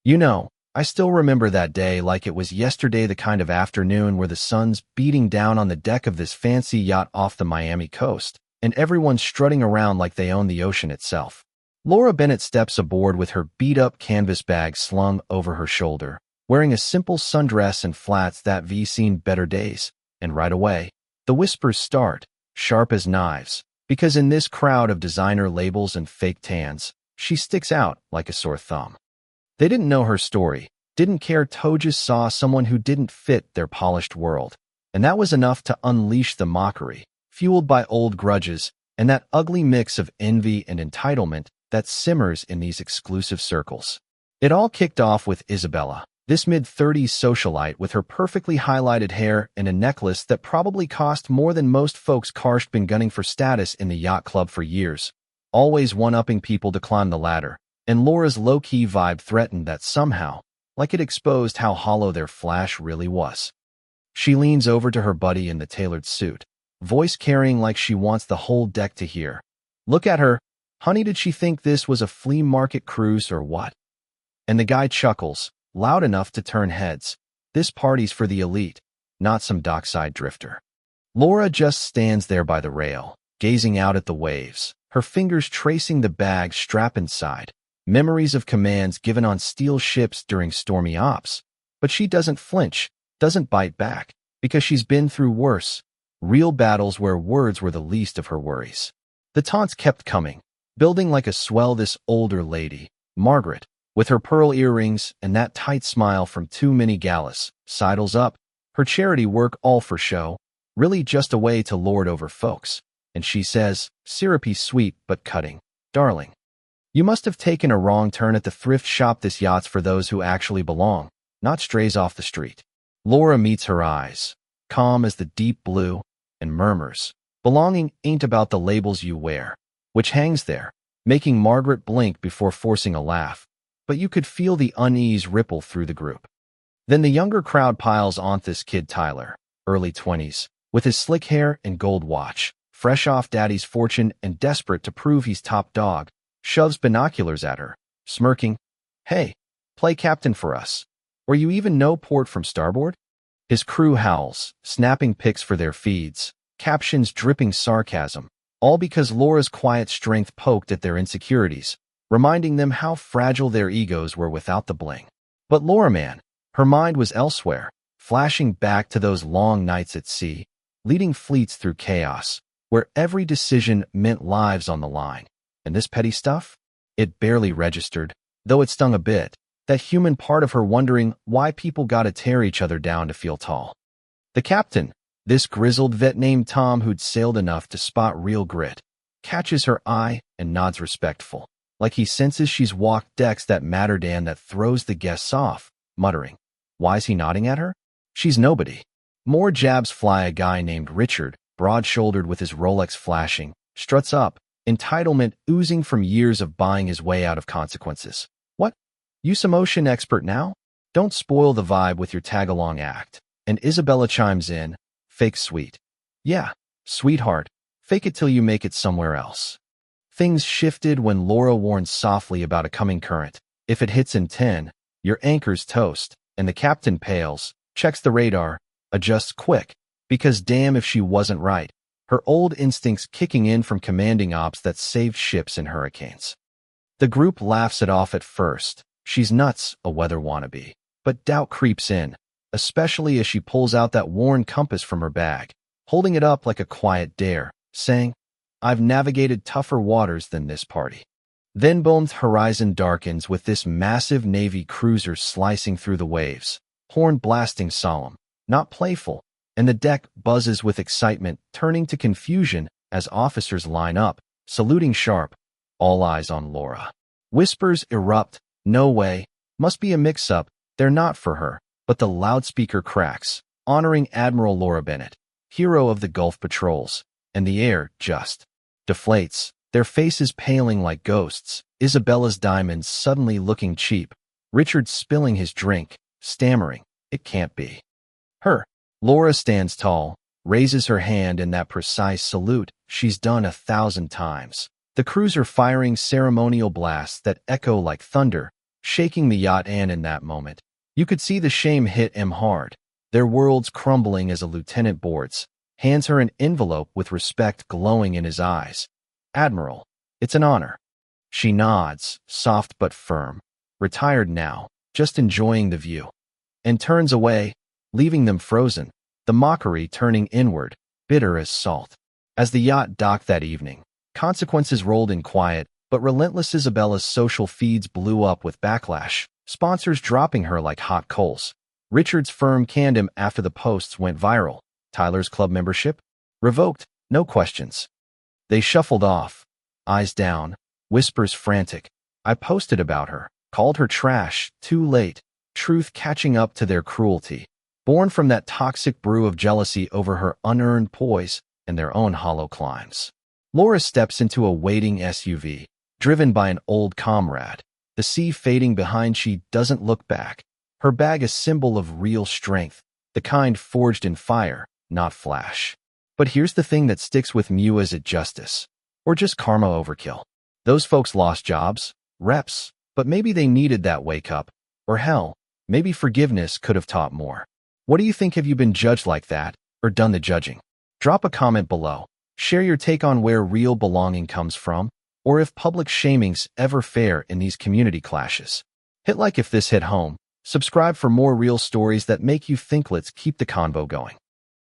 You know, I still remember that day like it was yesterday, the kind of afternoon where the sun's beating down on the deck of this fancy yacht off the Miami coast, and everyone's strutting around like they own the ocean itself. Laura Bennett steps aboard with her beat-up canvas bag slung over her shoulder, wearing a simple sundress and flats that have seen better days, and right away, the whispers start, sharp as knives, because in this crowd of designer labels and fake tans, she sticks out like a sore thumb. They didn't know her story, didn't care. Toe just saw someone who didn't fit their polished world, and that was enough to unleash the mockery, fueled by old grudges and that ugly mix of envy and entitlement that simmers in these exclusive circles. It all kicked off with Isabella, this mid-30s socialite with her perfectly highlighted hair and a necklace that probably cost more than most folks. Karst been gunning for status in the yacht club for years, always one-upping people to climb the ladder, and Laura's low-key vibe threatened that somehow, like it exposed how hollow their flash really was. She leans over to her buddy in the tailored suit, voice carrying like she wants the whole deck to hear. Look at her. Honey, did she think this was a flea market cruise or what? And the guy chuckles, loud enough to turn heads. This party's for the elite, not some dockside drifter. Laura just stands there by the rail, gazing out at the waves, her fingers tracing the bag strap inside. Memories of commands given on steel ships during stormy ops. But she doesn't flinch, doesn't bite back, because she's been through worse. Real battles where words were the least of her worries. The taunts kept coming, building like a swell. This older lady, Margaret, with her pearl earrings and that tight smile from too many galas, sidles up, her charity work all for show, really just a way to lord over folks. And she says, syrupy sweet but cutting, darling, you must have taken a wrong turn at the thrift shop. This yacht's for those who actually belong, not strays off the street. Laura meets her eyes, calm as the deep blue, and murmurs, belonging ain't about the labels you wear, which hangs there, making Margaret blink before forcing a laugh. But you could feel the unease ripple through the group. Then the younger crowd piles on this kid Tyler, early 20s, with his slick hair and gold watch, fresh off daddy's fortune and desperate to prove he's top dog, shoves binoculars at her, smirking, hey, play captain for us. Or you even know port from starboard? His crew howls, snapping pics for their feeds, captions dripping sarcasm, all because Laura's quiet strength poked at their insecurities, reminding them how fragile their egos were without the bling. But Laura, man, her mind was elsewhere, flashing back to those long nights at sea, leading fleets through chaos, where every decision meant lives on the line. And this petty stuff? It barely registered, though it stung a bit, that human part of her wondering why people gotta tear each other down to feel tall. The captain, this grizzled vet named Tom who'd sailed enough to spot real grit, catches her eye and nods respectful, like he senses she's walked decks that mattered and that throws the guests off, muttering, why's he nodding at her? She's nobody. More jabs fly. A guy named Richard, broad-shouldered with his Rolex flashing, struts up, entitlement oozing from years of buying his way out of consequences. What? You some ocean expert now? Don't spoil the vibe with your tag-along act. And Isabella chimes in, fake sweet. Yeah, sweetheart, fake it till you make it somewhere else. Things shifted when Laura warned softly about a coming current. If it hits in 10, your anchor's toast, and the captain pales, checks the radar, adjusts quick, because damn if she wasn't right, her old instincts kicking in from commanding ops that saved ships in hurricanes. The group laughs it off at first. She's nuts, a weather wannabe. But doubt creeps in, especially as she pulls out that worn compass from her bag, holding it up like a quiet dare, saying, I've navigated tougher waters than this party. Then Bone's horizon darkens with this massive Navy cruiser slicing through the waves, horn blasting solemn, not playful, and the deck buzzes with excitement, turning to confusion as officers line up, saluting sharp, all eyes on Laura. Whispers erupt, no way, must be a mix-up, they're not for her, but the loudspeaker cracks, honoring Admiral Laura Bennett, hero of the Gulf patrols, and the air just deflates, their faces paling like ghosts, Isabella's diamonds suddenly looking cheap, Richard spilling his drink, stammering, it can't be her. Laura stands tall, raises her hand in that precise salute she's done 1,000 times. The cruiser firing ceremonial blasts that echo like thunder, shaking the yacht, and in that moment, you could see the shame hit him hard, their worlds crumbling as a lieutenant boards, hands her an envelope with respect glowing in his eyes. "Admiral, it's an honor." She nods, soft but firm, retired now, just enjoying the view, and turns away, leaving them frozen, the mockery turning inward, bitter as salt. As the yacht docked that evening, consequences rolled in quiet, but relentless. Isabella's social feeds blew up with backlash, sponsors dropping her like hot coals. Richard's firm canned him after the posts went viral. Tyler's club membership? Revoked, no questions. They shuffled off, eyes down, whispers frantic. I posted about her, called her trash, too late, truth catching up to their cruelty, born from that toxic brew of jealousy over her unearned poise and their own hollow climbs. Laura steps into a waiting SUV, driven by an old comrade, the sea fading behind. She doesn't look back, her bag a symbol of real strength, the kind forged in fire, not flash. But here's the thing that sticks with me: is it justice? Or just karma overkill? Those folks lost jobs, reps, but maybe they needed that wake up. Or hell, maybe forgiveness could have taught more. What do you think? Have you been judged like that, or done the judging? Drop a comment below. Share your take on where real belonging comes from, or if public shaming's ever fair in these community clashes. Hit like if this hit home. Subscribe for more real stories that make you think. Let's keep the convo going.